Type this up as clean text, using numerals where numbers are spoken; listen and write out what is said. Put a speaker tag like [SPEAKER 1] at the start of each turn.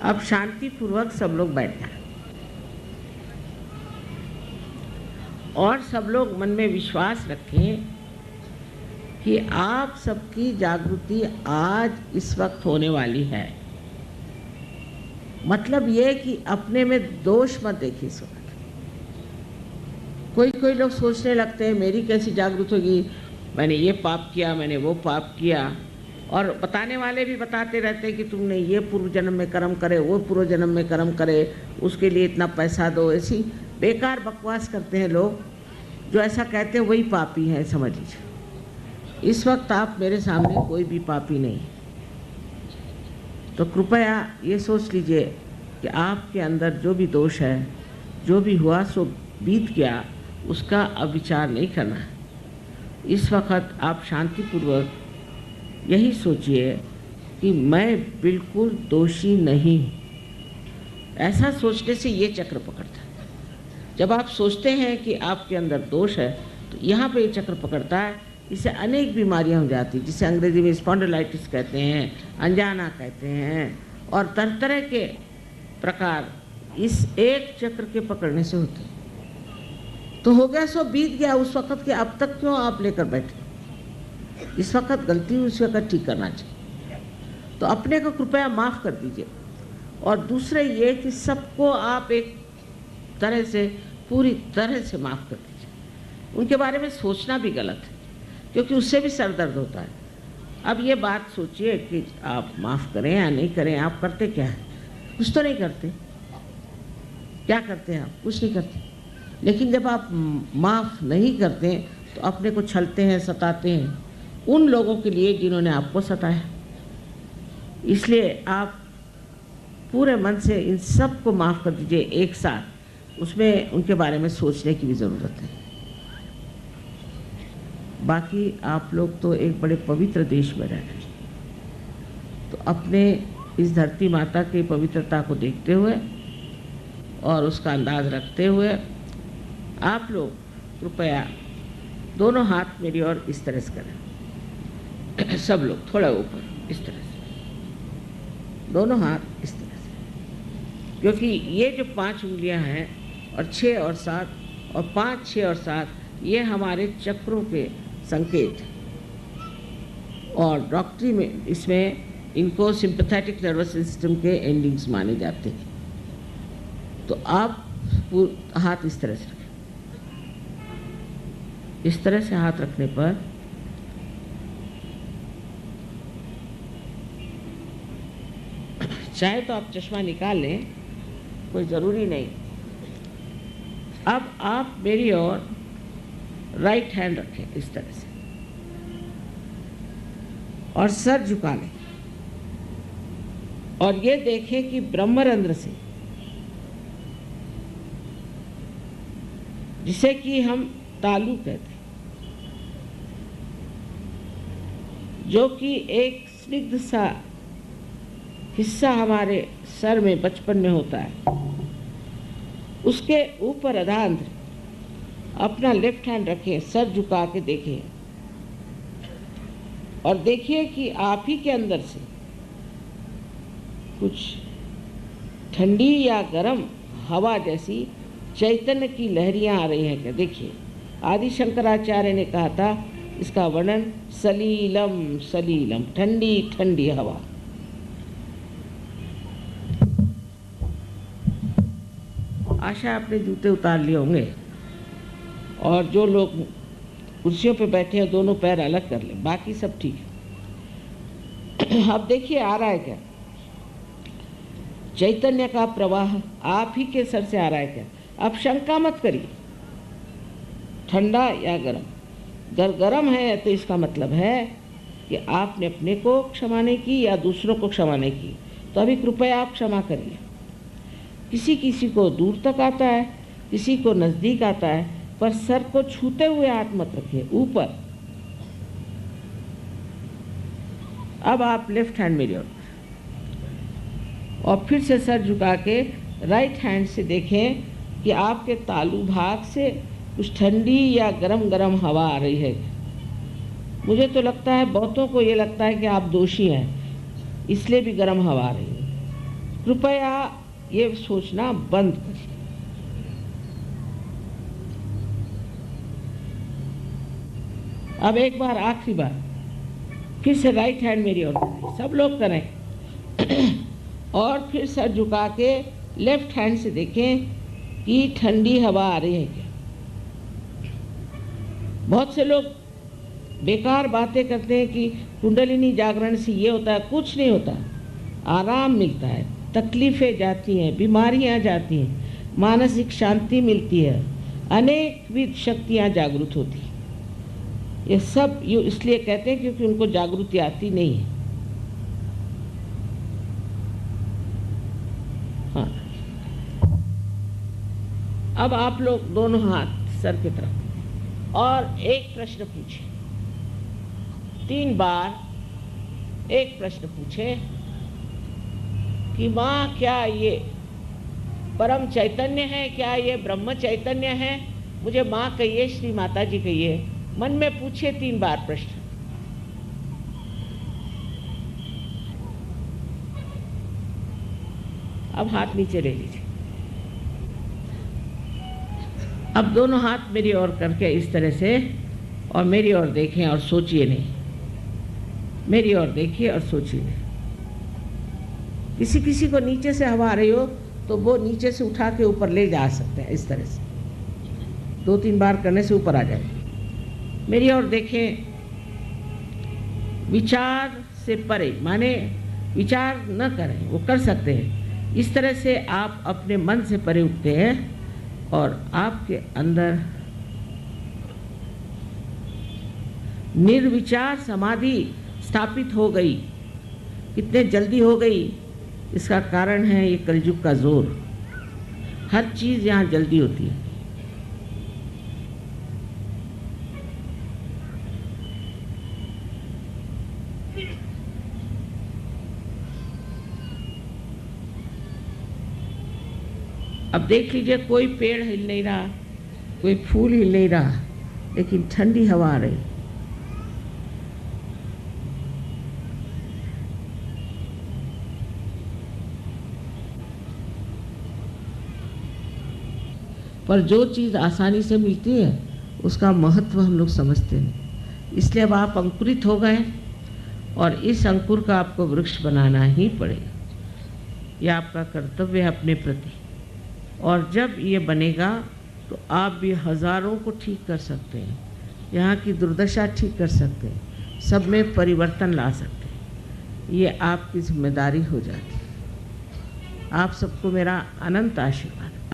[SPEAKER 1] अब शांतिपूर्वक सब लोग बैठ जाएं और सब लोग मन में विश्वास रखें कि आप सबकी जागृति आज इस वक्त होने वाली है। मतलब ये कि अपने में दोष मत देखिए इस वक्त। कोई लोग सोचने लगते हैं मेरी कैसी जागृत होगी, मैंने ये पाप किया, मैंने वो पाप किया, और बताने वाले भी बताते रहते हैं कि तुमने ये पूर्व जन्म में कर्म करे, वो पूर्व जन्म में कर्म करे, उसके लिए इतना पैसा दो। ऐसी बेकार बकवास करते हैं लोग। जो ऐसा कहते हैं वही पापी है, समझ लीजिए। इस वक्त आप मेरे सामने कोई भी पापी नहीं, तो कृपया ये सोच लीजिए कि आपके अंदर जो भी दोष है, जो भी हुआ सो बीत गया, उसका अब विचार नहीं करना है। इस वक्त आप शांतिपूर्वक यही सोचिए कि मैं बिल्कुल दोषी नहीं हूँ। ऐसा सोचने से ये चक्र पकड़ता है। जब आप सोचते हैं कि आपके अंदर दोष है तो यहाँ पे ये चक्र पकड़ता है। इससे अनेक बीमारियाँ हो जाती हैं, जिसे अंग्रेजी में स्पॉन्डिलाइटिस कहते हैं, अंजाना कहते हैं, और तरह तरह के प्रकार इस एक चक्र के पकड़ने से होते हैं। तो हो गया सो बीत गया उस वक़्त के, अब तक क्यों आप लेकर बैठे? इस वक्त गलती उस वक्त ठीक करना चाहिए। तो अपने को कृपया माफ़ कर दीजिए। और दूसरे ये कि सबको आप एक तरह से, पूरी तरह से माफ़ कर दीजिए। उनके बारे में सोचना भी गलत है, क्योंकि उससे भी सर दर्द होता है। अब ये बात सोचिए कि आप माफ़ करें या नहीं करें। आप करते क्या हैं? कुछ तो नहीं करते। क्या करते हैं आप? कुछ नहीं करते। लेकिन जब आप माफ़ नहीं करते तो अपने को छलते हैं, सताते हैं उन लोगों के लिए जिन्होंने आपको सताया। इसलिए आप पूरे मन से इन सब को माफ़ कर दीजिए एक साथ। उसमें उनके बारे में सोचने की भी ज़रूरत है। बाकी आप लोग तो एक बड़े पवित्र देश में रह रहे हैं, तो अपने इस धरती माता की पवित्रता को देखते हुए और उसका अंदाज़ रखते हुए आप लोग कृपया दोनों हाथ मेरी ओर इस तरह से करें। सब लोग थोड़ा ऊपर इस तरह से, दोनों हाथ इस तरह से, क्योंकि ये जो 5 उंगलियां हैं और 6 और 7 और 5, 6 और 7 ये हमारे चक्रों के संकेत हैं। और डॉक्टरी में इसमें इनको सिंपैथेटिक नर्वस सिस्टम के एंडिंग्स माने जाते हैं। तो आप हाथ इस तरह से रखें। इस तरह से हाथ रखने पर चाहे तो आप चश्मा निकाल लें, कोई ज़रूरी नहीं। अब आप मेरी ओर राइट हैंड रखें इस तरह से और सर झुका लें और ये देखें कि ब्रह्मरंध्र से, जिसे कि हम तालु कहते हैं, जो कि एक स्निग्ध सा हिस्सा हमारे सर में बचपन में होता है, उसके ऊपर अधांध्र अपना लेफ्ट हैंड रखें, सर झुका के देखें और देखिए कि आप ही के अंदर से कुछ ठंडी या गर्म हवा जैसी चैतन्य की लहरियां आ रही हैं क्या? देखिए, आदि शंकराचार्य ने कहा था इसका वर्णन सलीलम सलीलम, ठंडी ठंडी हवा। आशा आपने जूते उतार लिए होंगे और जो लोग कुर्सियों पे बैठे हैं दोनों पैर अलग कर लें, बाकी सब ठीक है। अब देखिए आ रहा है क्या? चैतन्य का प्रवाह आप ही के सर से आ रहा है क्या? अब शंका मत करिए, ठंडा या गर्म। अगर गर्म है तो इसका मतलब है कि आपने अपने को क्षमा नहीं की या दूसरों को क्षमा नहीं की, तो अभी कृपया आप क्षमा करिए। किसी किसी को दूर तक आता है, किसी को नज़दीक आता है, पर सर को छूते हुए हाथ मत रखिए, ऊपर। अब आप लेफ्ट हैंड मेरी ओर और फिर से सर झुका के राइट हैंड से देखें कि आपके तालु भाग से कुछ ठंडी या गरम गरम हवा आ रही है। मुझे तो लगता है, बहुतों को ये लगता है कि आप दोषी हैं, इसलिए भी गरम हवा आ रही है। कृपया ये सोचना बंद करिए। अब एक बार, आखिरी बार, फिर से राइट हैंड मेरी ओर करें, सब लोग करें और फिर सर झुका के लेफ्ट हैंड से देखें कि ठंडी हवा आ रही है क्या। बहुत से लोग बेकार बातें करते हैं कि कुंडलिनी जागरण से ये होता है, कुछ नहीं होता। आराम मिलता है, तकलीफ़ें जाती हैं, बीमारियां जाती हैं, मानसिक शांति मिलती है, अनेक विध शक्तियां जागृत होती हैं। ये सब ये इसलिए कहते हैं क्योंकि उनको जागृति आती नहीं है। हाँ, अब आप लोग दोनों हाथ सर की तरफ और एक प्रश्न पूछें। 3 बार एक प्रश्न पूछें कि माँ, क्या ये परम चैतन्य है? क्या ये ब्रह्म चैतन्य है? मुझे माँ कहिए, श्री माता जी कहिए। मन में पूछिए 3 बार प्रश्न। अब हाथ नीचे ले लीजिए। अब दोनों हाथ मेरी ओर करके इस तरह से, और मेरी ओर देखें और सोचिए नहीं। मेरी ओर देखिए और सोचिए नहीं। किसी किसी को नीचे से हवा आ रही हो तो वो नीचे से उठा के ऊपर ले जा सकते हैं, इस तरह से 2-3 बार करने से ऊपर आ जाए। मेरी ओर देखें। विचार से परे, माने विचार न करें, वो कर सकते हैं। इस तरह से आप अपने मन से परे उठते हैं और आपके अंदर निर्विचार समाधि स्थापित हो गई। कितने जल्दी हो गई, इसका कारण है ये कलयुग का जोर। हर चीज़ यहाँ जल्दी होती है। अब देख लीजिए, कोई पेड़ हिल नहीं रहा, कोई फूल हिल नहीं रहा, लेकिन ठंडी हवा आ रही। पर जो चीज़ आसानी से मिलती है उसका महत्व हम लोग समझते नहीं। इसलिए अब आप अंकुरित हो गए और इस अंकुर का आपको वृक्ष बनाना ही पड़ेगा। यह आपका कर्तव्य है अपने प्रति। और जब ये बनेगा तो आप भी हज़ारों को ठीक कर सकते हैं, यहाँ की दुर्दशा ठीक कर सकते हैं, सब में परिवर्तन ला सकते हैं। ये आपकी जिम्मेदारी हो जाती है। आप सबको मेरा अनंत आशीर्वाद।